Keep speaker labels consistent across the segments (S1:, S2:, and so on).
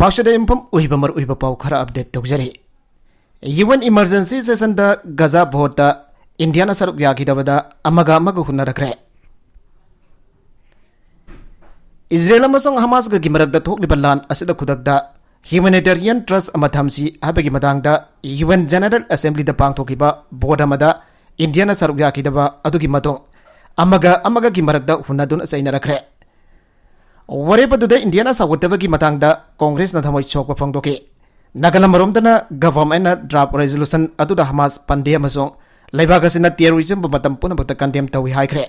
S1: पाशद इंफम उहिबमर उहिब पाव खरा update तौजरी UN emergency session दा गजा vote India सरुक यागिदबदा अमगा अमग हुनरखरे इजराइल अमसोंग हमास गी मरकदा थोकलिबा लान असिदा खुदकदा ह्यूमैनिटेरियन ट्रस्ट अमथमसी हाबगी मदांगदा यूएन जनरल असेंबली दा पांगथोकिबा बोर्ड अमदा इंडिया सरुक यागिदबा अदुगी मतों अमगा अमगा गी मरकदा हुनदुन सैनरखरे वरेपदुदा इंडिया सावतबगी मतांगदा कांग्रेस न थमोय सोकपा फंगदोके नागालमरोमदना गवर्नमेंट ड्राफ्ट रेजोल्यूशन अदुदा हमास पंदे अमसों लेबागसिना टेररिज्म बमतम पुनबत कंडेम तवी हाइखरे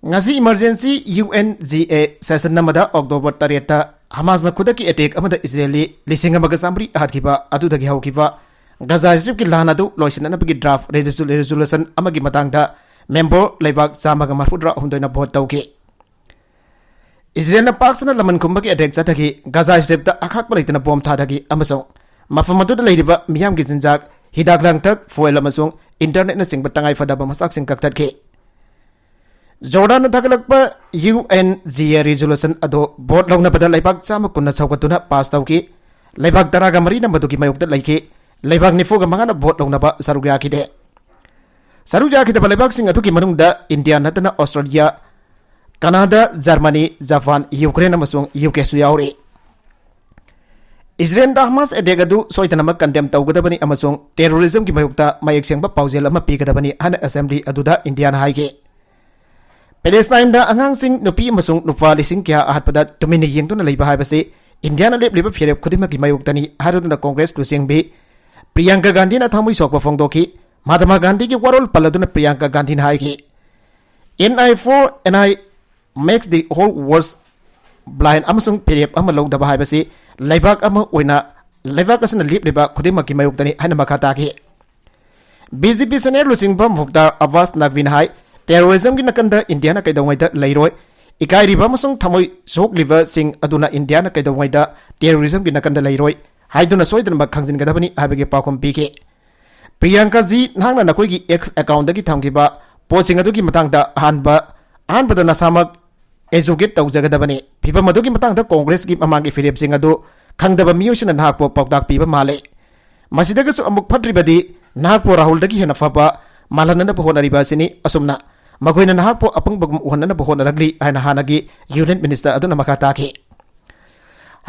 S1: ngasi emergency UNGA session namada October 3 Hamas na khudaki attack amada Israeli lising amaga samri hatkiba adudagi haukiba Gaza Strip ki lana du loisina pagi draft resolution amagi matangda member lebak samaga marfudra hundoina vote tauke Israel na paksana laman kumbaki attack zatagi Gaza Strip ta akhak palaitana bom thadagi amasong mafamadu da leiriba miyam gi jinjak hidak langtak foil amasong internet na singba tangai fadaba masak sing kaktatke Jordan Tagalakpa UNGA resolution ado board long na bada laibag sama kunna saukatuna pass tauki laibag taraga marina maduki mayukda laike laibag nifoga mangana board long na ba sarugya kide ba laibag sing atuki manungda India natana Australia Canada Germany Japan Ukraine amasung UK su yauri Israel da Hamas edegadu soitanamak condemn taugadabani amasung terrorism ki mayukta mayak sengba pausel ama pigadabani hana assembly aduda India na haige Palestine da angang sing nupi masung nufa lising kya ahatpada tumini yengtuna leiba haibase India na lepliba fierep khudima ki mayuktani haraduna Congress tu singbi Priyanka Gandhi na thamui sokpa fongdoki Mahatma Gandhi ki warol paladuna Priyanka Gandhi na haigi NI makes the whole world blind amasung fierep ama logdaba haibase leibak ama oina leibak asana lepliba khudima ki mayuktani hana makhataki BJP senior lusingba Mukhtar Abbas Naqvi hai terrorism ki nakanda India na kaidawai lairoi ikai riba masung thamoi sok liver sing aduna India na kaidawai terrorism ki nakanda lairoi haiduna soidana ba khangjin gadabani habege pakom pike Priyanka ji nangna nakoi ki X account dagi thamgiba posting adu ki matang da anba da nasamak educate tawjagadabani phiba madu ki matang da Congress ki mamangi firep sing adu khangdaba miyosina nahakpo pawdak piba male masidaga su amuk phatribadi nahakpo Rahul dagi hena faba malanana pohonariba sini asumna Magoy na nahakpo apang bagum uhanan na buhon na ragli ay nahanagi Union Minister adun na makatake.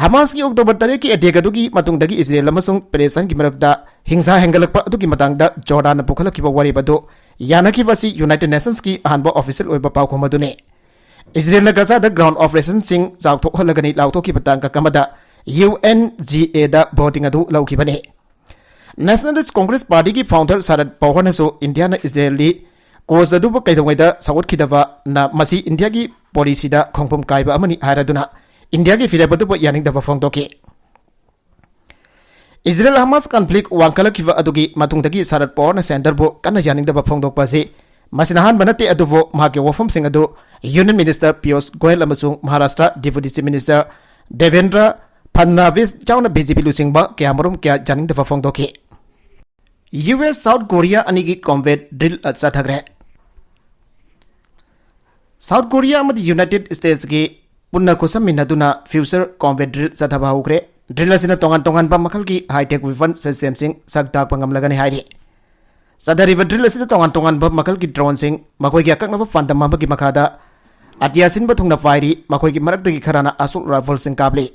S1: Hamas ki October 3 ki adegadu ki matung dagi Israel amasung Palestine ki maragda hingsa hengalakpa adu ki matangda Jordan na pukhala ki bawari bado yana ki basi United Nations ki ahanba official oiba pau kumadune. Israel na Gaza da ground operation sing zawto halagani lauto ki batang kamada UNGA da voting adu lau ki bane. Nationalist Congress Party ki founder Sharad Pawar na so India na Israeli Cause the Duba Kaidawada South Kidava na Masi India ki policy da Kongpum Kaiba Amani Haraduna India ki Filabaduba Yaning the Fongdoki Israel Hamas conflict Wankala Kiva Adugi Matungdagi Sarat Porn Center Bo Kana Yaning the Fongdok Pasi Masinahan Banate Aduvo Mahaki Wafum Singado Union Minister Pius Goel Amasung Maharashtra Deputy Minister Devendra Fadnavis Jauna BJP Lusingba Kiamarum Kya Janing the Fongdoki US South Korea Anigi combat drill at Satagre South Korea amadi United States ki punna kusam minaduna future combat drill sataba hukre drill asina tongan ba makal ki high tech weapon system sing sagtak pangamlagani hairi sadari drill asina tongan ba makal ki drone sing makoi ki akak na fandam ba ki makada atyasin ba thungna fairi makoi ki marak ki kharana assault rifle sing kabli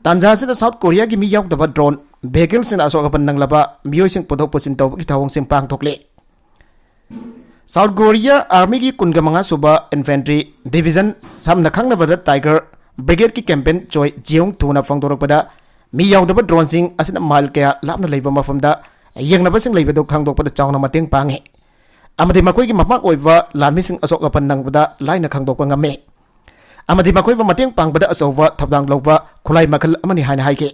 S1: tanja asina South Korea ki mi yauk da drone vehicle sin asok ban nanglaba miyoi sing podok posin taw ki thawong sing pang thokle South Korea Army ki kungamanga suba infantry division samna khangna bada Tiger Brigade ki campaign choi jiong thuna fangdorok pada mi yaudaba drone sing asina mal kaya lapna leiba mafamda yengna basing leiba do khangdok pada chawna mateng pange amadi makoi ki mamak oiba lanmi sing asok apan nang pada laina khangdok ngame amadi makoi ba mateng pang pada asowa thabdang loba khulai makal amani haina haike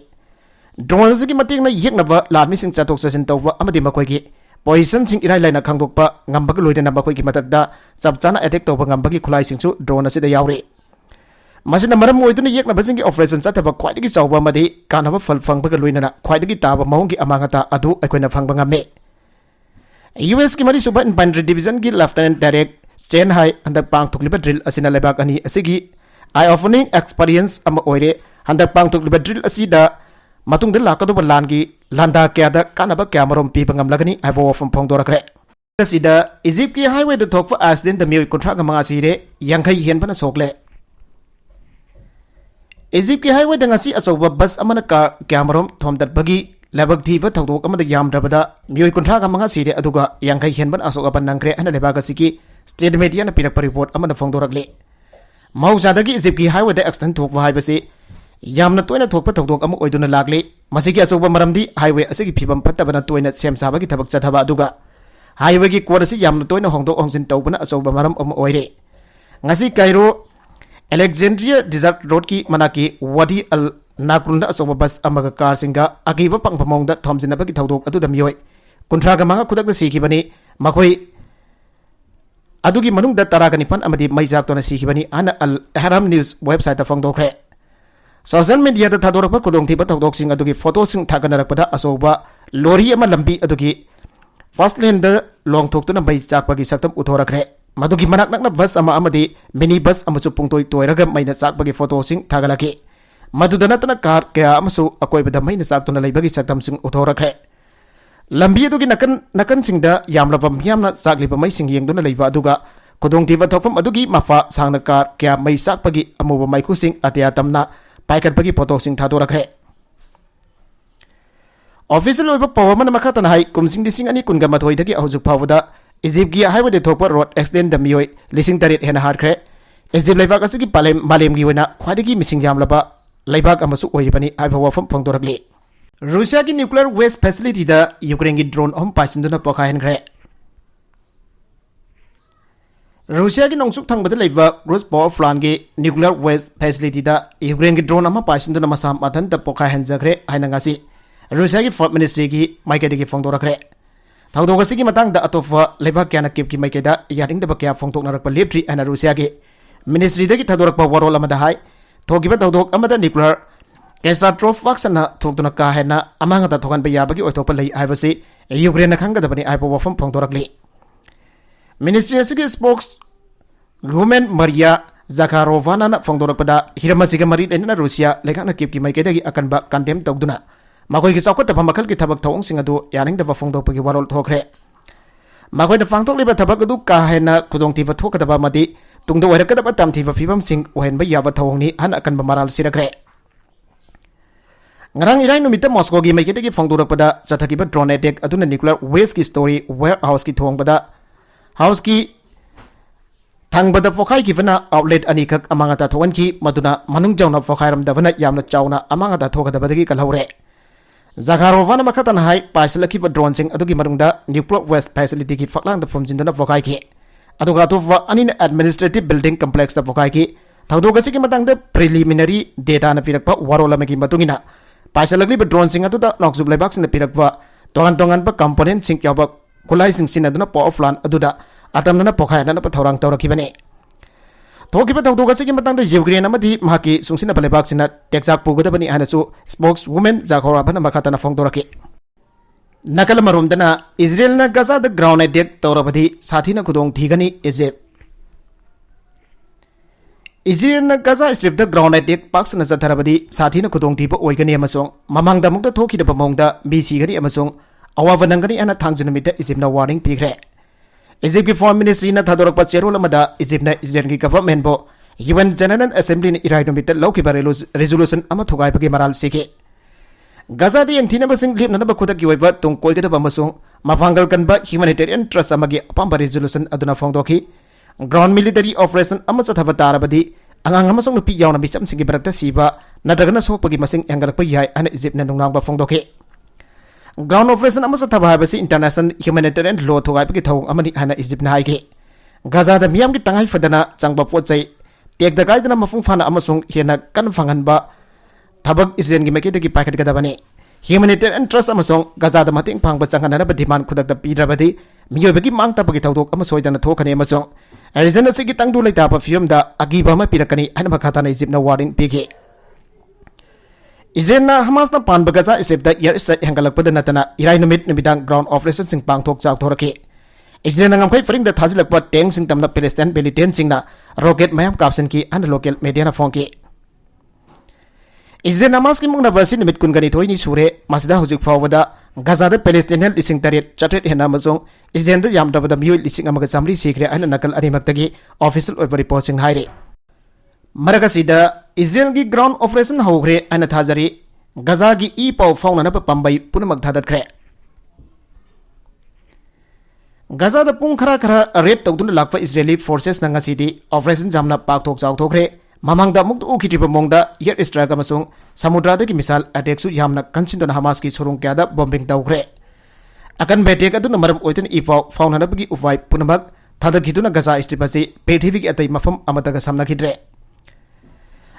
S1: drone ki mateng na yekna ba lanmi sing chatok sasin tawba amadi makoi ki Poison sing irai laina khangdokpa ngambag loidena bakoi ki matakda chapchana attack tawba ngambagi khulai singchu drone asida yauri masina maram oiduna yekna basing ki operation chataba khwaidagi chawba madi kanaba fal phangbaga loinana khwaidagi taba mahongi amangata adu akoina phangba ngame US ki mari suba infantry division ki lieutenant direct Chen Hai andak pang thukliba drill asina lebak ani asigi eye opening experience ama oire हंदक पांगथोक्लिबा drill असिदा मतुंगदा लाकदोबा लानगी लांदा क्यादा कानाबा क्यामरोम पीबा ngamlagani haibo wafam phongdorakre asida Egypt ki highway da thokfa accident da mioi kontra ga manga sire yankhai henbana sokle Egypt ki highway da ngasi asoba bus amana car क्यामरोम thomdat bagi labak thiba thokdok amada yamdrabada mioi kontra ga manga sire aduga yankhai henban asoga ban nangre ana lebaga siki state media na pirak report amana phongdorakle maujadagi Egypt ki highway da accident thokwa haibasi yamna toina thokpa thokdok amu oiduna lagli masigi asoba maramdi highway asigi phibam pattabana toina sem sabagi thabak chathaba aduga highway ki korasi yamna toina hongdok hongsin tawbana asoba maram amu oire ngasi Cairo Alexandria Desert Road ki manaki Wadi al Nakrunda asoba bus amaga car singa agiba pangpamongda thomjinabagi thokdok aduda mioi kuntraga manga kudak da sikibani makoi adugi manungda taraga nipan amadi maijak tona sikibani ana al Haram News website ta phongdokre social media da thadorpa kudong thiba thokdok sing adugi photo sing thaganarakpada asoba lori ama lambi adugi first lane da long thoktuna bai chakpagi saktam uthorakre madugi manak nakna bus ama amadi mini bus amachu pungtoi toiraga maina chakpagi photo sing thagalaki madudana tana car kya amasu akoibada maina chaktuna leibagi saktam sing uthorakre lambi adugi nakan singda yamlabam yamna chakliba mai sing yengduna leiba aduga kudong thiba thokfam adugi mafa sangna car kya mai chakpagi amuba maiku sing atia tamna पाइकट पगी photo सिंह थादोरखरे official ओइबा पवमन मखातन हाई कुमसिंग दिसिंग अनि कुनगा मथोइ दगी अहुजुक फावदा इजिप्ट गी हाईवे दे थोपर रोड एक्सीडेंट द मियोय लिसिंग तरेट हेना हारखरे इजिप्ट लेबाक असगी मालेम गी वना ख्वादिगी मिसिंग यामलबा लेबाक अमसु ओइबनी हाइबा वफम फंगदोरखले रूसिया की न्यूक्लियर वेस्ट फैसिलिटी दा यूक्रेन की ड्रोन हम पासिंदुना पखाहेनखरे रूसिया की नोंसुक थंगबदा लेबा ग्रोस पावर प्लांट की न्यूक्लियर वेस्ट फैसिलिटी दा यूक्रेन की ड्रोन अमा पासिंदुना मसाम माथन द पोखा हेंजखरे हाइना ngasi रूसिया की फॉरेन मिनिस्ट्री की माइकेदे की फोंदोरखरे थौदोगसी की मतंग द अतोफा लेबा क्याना किप की माइकेदा यादिंग द बक्या फोंदोकनरप लेप्ट्री एना रूसिया की मिनिस्ट्री दगी थदोरप वरोल अमदा हाई थोगिबा थौदोक अमदा न्यूक्लियर कैटास्ट्रोफ वाक्सना थोकदुना का हेना अमांगता थोगन बयाबगी ओथोप लई हाइबसी यूक्रेन खंगदबनी आइबो वफम फोंदोरखले मिनिस्ट्री की स्पोक्स वुमेन मरिया जाकारोवाना फोंदोरपदा हिरमसिगा मरी लेना रूसिया लेखाना किप की माइकेदगी अकनबा कंडेम तौदुना मखोई की चौखत मखल की थबक थौंग सिंग अदु यानिंगदबा फोंदोपगी वरोल थोखरे मखोई फांगथोकलिबा थबक अदु का हेना खुदोंथिबा थोकदबा मदि तुंगदो ओरकदबा तमथिबा फिबम सिंग ओहेनबा याबा थौंगनी हन अकनबा moral सिरखरे ngarang irai numita Moscow gi maikete gi phongdorapada chathakiba drone attack aduna nuclear waste ki story warehouse ki thongbada house ki thangबदा फोखाई किफना आउटलेट अनि खक अमांगता थोवन की मदुना मनुंग जौना फोखाइरम दबना यामना चाउना अमांगता थोगदबदगी कलहौरे जागारोवान मखतन हाई पाइसलखिब ड्रोन सिंग अदुगी मरुंगदा न्यूक्लियर वेस्ट फैसिलिटी की फकलांग द फमजिंदना फोखाई की अदुगा तोफा अनिन एडमिनिस्ट्रेटिव बिल्डिंग कॉम्प्लेक्स द फोखाई की थौदोगसी की मतंग द प्रिलिमिनरी डेटा न पिरकपा वरोलमगी मतुंगिना पाइसलखिब ड्रोन सिंग अदुदा नॉक्सुब लेबाक सिंग पिरकपा तोंगन तोंगन प कंपोनेंट सिंग याबा खुलाई सिंग सिनदुना पावर प्लांट अदुदा अतमना पोखायना पथौरांग तौरखिबने थोकिबा थौदोगसी की मतंग यूक्रेन अमदी माकी सुंसिना बलेबाक सिना टेक्साक पुगदबनी हानसु स्पोक्स वुमेन जाखोरा बना मखातना फोंदोरके नकल मरोमदना इजराइल ना गाजा द ग्राउंड अटैक तौरबदी साथीना खुदोंग थीगनी इजराइल ना गाजा स्ट्रिप द ग्राउंड अटैक पाक्सना जथरबदी साथीना खुदोंग थीबा ओइगनी अमसोंग ममांगदा मुक्ता थोखिदबा मोंगदा बीसीगरी अमसोंग अवावनंगनी अना थांगजनमिता इजिप्टना वार्निंग पिग्रे इजिप्ट की फॉरेन मिनिस्ट्री ना थादोरक चेरोल अमदा इजिप्ट ना इजराइल की गवर्नमेंट बो यूएन जनरल असेंबली ने इराई नुमित लौकिबा रेजोल्यूशन अमा थुगाइबगी मराल सिके गाजा दी यंगथिनबा सिंग लिपनबा खुदक की ओइबा तुंग कोइगदबा मसुंग मफांगल कनबा ह्यूमैनिटेरियन ट्रस्ट अमगी अपांबा रेजोल्यूशन अदुना फोंदोखी ग्राउंड मिलिटरी ऑपरेशन अमा चथबा तारबदी अंगांग अमसुंग नुपी यावना बिचम सिंगी बरकता सीबा नदरगना सोकपगी मसिंग एंगलकपा याय अन इजिप्ट ना नुंगनांगबा फोंदोखी ग्राउंड ऑपरेशन अमसा थबाबसी इंटरनेशनल ह्यूमैनिटेरियन लॉ थोगाइबगी थौंग अमनि हाना इजिप्ट ना हाइगे गाजा द मियाम की तंगाई फदना चांगबा पोचै टेक द गाइदना मफुंग फाना अमसुंग हेना कन फंगनबा थबक इजराइल की मकेदगी पाइखटगदबनी ह्यूमैनिटेरियन ट्रस्ट अमसुंग गाजा द मतिंग फांगबा चांगनरबा डिमांड खुदक पिरबदी मियोबगी मांग तपगी थौदोक अम सोइदना थोखने अमसुंग रीजन असिगी तंगदु लेतापा फियम द अगीबा अमा पिरकनी हाना मखाताना इजिप्ट ना वार्निंग पिगे इजराइल ना हमास ना पान बगाजा स्ट्रिप द एयर स्ट्राइक हेंगलकपद नतना इराई नुमित नुमिदांग ग्राउंड ऑपरेशन सिंग पांगथोक चाकथोरके इजराइल ना ngамखै फरिंग द थाजिलकपा टैंक सिंग तमना पैलेस्टाइन मिलिटेंट सिंग ना रॉकेट मयाम काप्सन की अन लोकल मीडिया ना फोंके Israel Hamas ki mungna si nimit kun gani thoini sure masida hujik fawada Gaza da Palestinian lising taret chatret hena masong Israel da yam dabada miyo lising amaga samri sikre ana nakal animaktagi official oiba report sing haire Maragasida Israel gi ground operation hogre ana thajari Gaza gi e paw fauna na pambai punamak thadat khre Gaza da pung khara rape tawdun lakpa Israeli forces na ngasidi operation jamna pak thok chaw thokre mamangda muktu ukhitriba mongda air strike amasung samudra da ki misal attack su yamna kansindon Hamas ki surung kya da bombing tawkhre akan betek aduna maram oiten e paw fauna na bagi ufai punamak thadakiduna Gaza strip ase pethivi ki atai mafam amataga samna khidre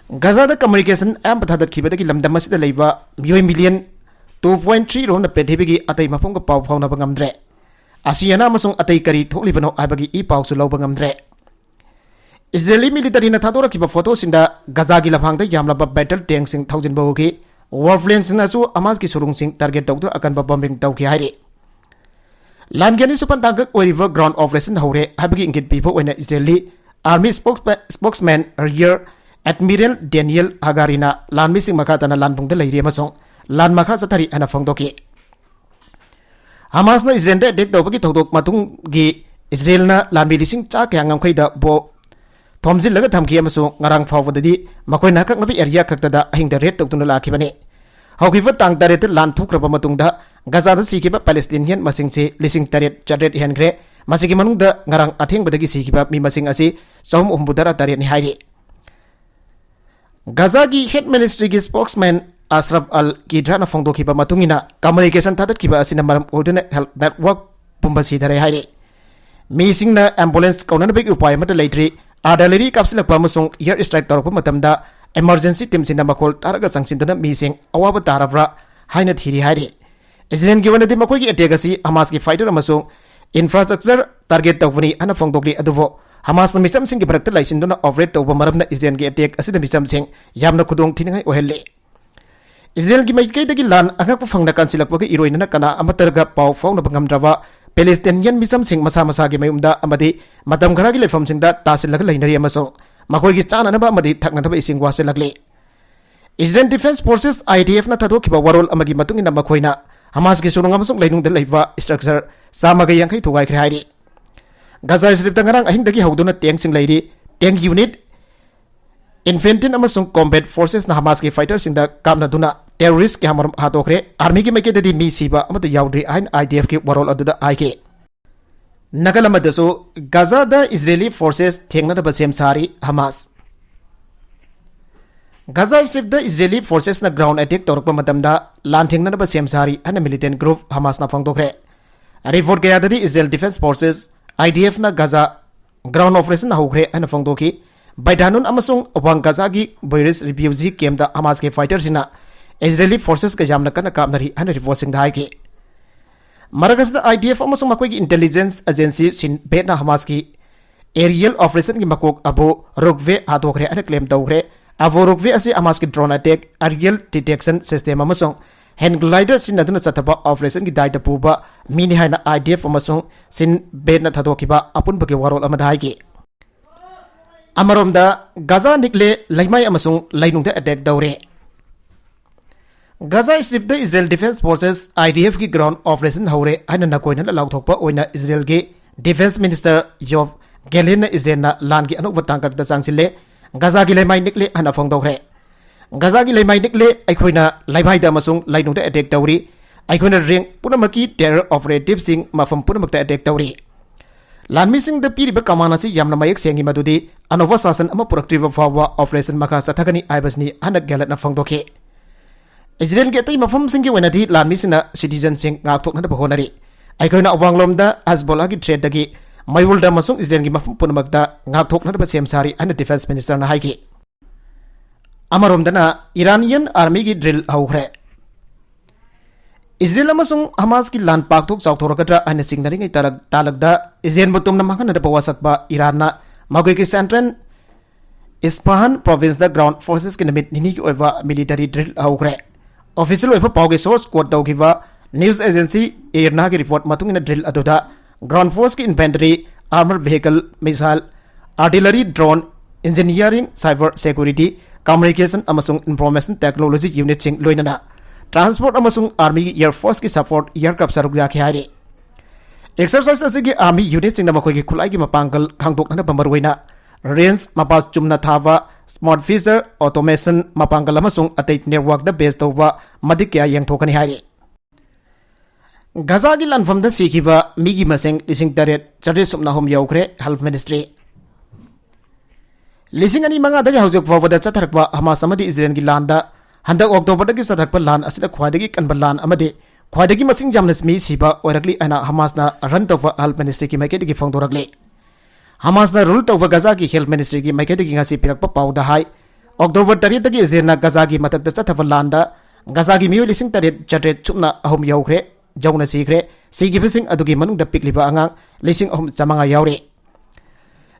S1: Gaza da communication am pathadat khibada ki lamdam asida leiba miyoi million 2.3 rom na pethivi ki atai mafam ka paw fauna bangamdre Asiyana amasung atai kari thoklibano aibagi e paw su lawba ngamdre Israeli military na thadora kiba photo sinda Gaza gi lafang da yamlaba battle tank sing 1000 bawgi warplanes na su Hamas ki surung sing target tawdu akan ba bombing tawki haire Langani supan tangak river ground operation hore habagi ingit people when Israeli army spokesman Rear Admiral Daniel Hagarina lan missing makata na lan bungda leiri amasung lan makha sathari ana phangdoki Hamas na Israel da dek tawbagi tawdok matung gi Israel na lan bilising cha kya ngam khaida bo thomjil laga thamki amasung ngarang fawdadi makoi na kak nabi area khakta da ahing da red tawtuna lakhibani hawkifa tang taret lan thukraba matung da Gaza da sikiba Palestinian masing se lising taret chadret hengre masigi manung da ngarang atheng badagi sikiba mi masing asi sahum umbudara taret ni hairi Gaza gi head ministry gi spokesman Ashraf Al Kidra phongdokiba matungina communication thatat kiba asina maram ordinate health network pumbasi dare haire misingna ambulance kauna big upay mata leitri artillery kapsilakpa amasung air strike torpa matamda emergency team sinna makol taraga sangsinduna mising awaba tarabra haina thiri haire Israel gi wanadi makoi gi attack asi Hamas gi fighter amasung infrastructure target tawni ana phongdokli adubo Hamas na misam sing gi barakta laisinduna operate tawba maramna Israel gi attack asida misam sing yamna khudong thingai ohelle Israel gi maikai dagi lan angak pu phangna kansilakpagi iroina na kana amatarga paw fauna bangamdrawa Palestinian misam sing masa gi mayumda amadi matam khara gi lefam sing da tasilaga lainari amaso makoi gi chana na ba amadi thakna ba ising wase lagli Israel Defense Forces IDF na thadok kiba warol amagi matungina makoina Hamas gi surung amasung lainung da leiba structure sama ga yangkai thugai khre hairi Gaza strip tangarang ahing dagi hauduna tank sing lairi tank unit Infantry amasung combat forces na Hamas ki fighters in the kamna duna terrorist ki hamar hatokre army ki make dadi mi siba amata yaudri ain IDF ki warol aduda aike nagalama daso Gaza da Israeli forces thengna da basem sari Hamas Gaza strip da Israeli forces na ground attack torpa matamda lan thengna da basem sari ana militant group Hamas na phangdokre report kaya dadi Israel Defense Forces IDF na Gaza ground operation na hokre ana phangdoki Baidanun amasung wang Gaza gi virus refugee camp da Hamas ke fighters ina Israeli forces ka jamna kana kamnari ana reporting dai ke Maragas da IDF amasung makoi gi intelligence agency sin betna Hamas ki aerial operation gi makok abo rokve atokre ana claim tawre abo rokve ase Hamas ki drone attack aerial detection system amasung hand glider sin aduna chataba operation gi daita puba mini haina IDF amasung sin betna thadokiba apun bage warol amadai ke Amaromda Gaza nikle laimai amasung lainungda attack daure Gaza strip the Israel Defense Forces IDF ki ground operation haure aina na koina lauthokpa oina Israel ge Defense Minister Yoav Gallant Israel na lan gi anuk batangkak da changsile Gaza gi laimai nikle ana phongdokre Gaza gi laimai nikle aikoina laimai da amasung lainungda attack dauri aikoina ring punamaki terror operative sing mafam punamakta attack dauri Lanmi sing da piriba kamana si yamna mayak sengi madudi anova sasan ama puraktriba fawa operation maka sathagani aibasni anak galat na phangdoke Israel ge tai mafam sing ge wenadi lanmi sina citizen sing ngak thok na bahonari aikoina awanglom da Hezbollah gi threat dagi mayul da masung Israel gi mafam punamak da ngak thok na ba sem sari ana defense minister na haiki amarom dana Iranian army gi drill haukhre Israel amasung Hamas ki lan pakthok chawthoragatra ana singnari ngai talagda Israel mutum na mahana da pawasakba Iran na magoi ki central Isfahan province da ground forces ki namit nini ki oiba military drill haukhre official oiba pawge source quote tawgiba news agency IRNA ki report matungina drill aduda ground force ki infantry armored vehicle missile artillery drone engineering cyber security communication अमसुंग information technology unit सिंग लोइनना transport अमसुंग army air force की support aircraft सरुक याखे हारे exercise असि army unit सिंग मखोई की खुलाई की मपांगल खांगदोकना बमरवइना रेंज मपा चुमना थावा स्मार्ट फीचर ऑटोमेशन मपांगल अमसुंग अतै नेटवर्क द बेस तौबा मदिक क्या यंगथोकनी हारे गजा की लानफम सीखिबा मिगी मसेंग लिसिंग तरेट चटे सुमना होम यौखरे हेल्थ मिनिस्ट्री लिसिंग अनि मंगा दगे हौजक फावदा चथरकवा हमास अमदी इजराइल की लानदा हंदक अक्टोबर दगी चथरकवा लान असिदा ख्वादगी कनबा लान अमदी ख्वादगी मसिंग जामनस मी सिबा ओरकली अना हमासना रन तौबा हेल्थ मिनिस्ट्री की माइकेदगी फोंदोरकले हमासना रूल तौबा गजा की हेल्थ मिनिस्ट्री की माइकेदगी ngasi पिरकपा पाउदा हाई अक्टोबर 3 दगी इजराइलना गजा की मतक चथबा लानदा गजा की मियो लिसिंग तरेट चटे चुमना अहम यौखरे जौना सीखरे सीगिबसिंग अदुगी मनुंग द पिकलिबा अंगांग लिसिंग अहम चमंगा यावरे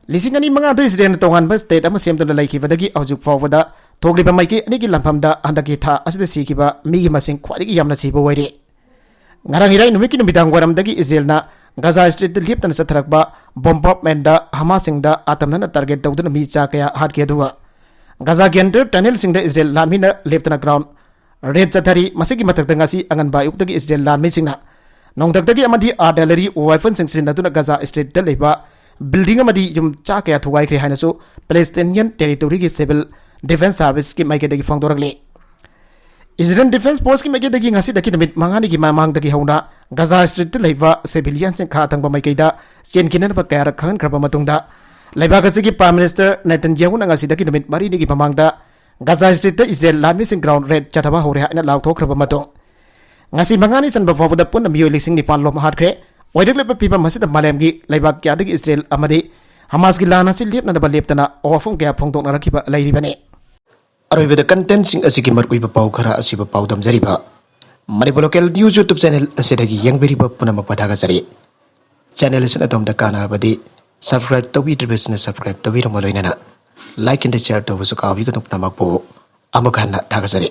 S1: लिसिंग अनि मंगा द इजराइल तोंगान बस स्टेट अमा सेमदुना लाइखिबदगी अजुक फावदा थोगलिबा माइके अनिगी लंफमदा हंदकी था असिदा सीखिबा मिगी मसिंग ख्वादिगी यामना SIBO वैरे ngarang hirai numiki numidang waram dagi Israelna Gaza Street the lip tan satrakba bombardment da Hamasing da atamna target dawduna mi cha kaya hat ke duwa Gaza gender tunnel sing da Israel lamina leptana ground red chathari masigi matak dangasi angan ba yuk dagi Israel lammi singna nongdak dagi amadi artillery weapon sing sin duna Gaza Street da leba building amadi yum cha kaya thuwai kre hainasu Palestinian territory ki civil defense service ki maike dagi fangdorakle Israel Defense Force की माइके दगी ngasi daki namit mangani की मांग दगी होना Gaza Street te leiba civilian sing kha thangba maike da chen kinan ba kaya rakhan kraba matungda leiba gasi की Prime Minister Netanyahu na ngasi daki namit mari ni की mamang da Gaza Street te Israel lami sing ground red chathaba hore ha na law thok kraba matung ngasi mangani san ba fawu da pun miyo lising ni pan lo mahat kre oidak lepa pipa masida malem gi leiba kya dagi Israel amadi Hamas की लाना से लेप ना लेपतना ऑफों क्या Phong दोना रखिबा लाइरी बने अरोइबद content सिंग असिगी मरकुइबा पाउ खरा असिबा पाउ दमजरिबा Manipur local news YouTube channel असिदगी यंगबेरिबा पुनम पथागा जरि चैनल असिना तोमदा कानाबदि सब्सक्राइब तौबिद्रिबसना सब्सक्राइब तौबिरम लोइनना लाइक एंड शेयर तौबसु काबिगनु नमकपो अमखाना थागा जरि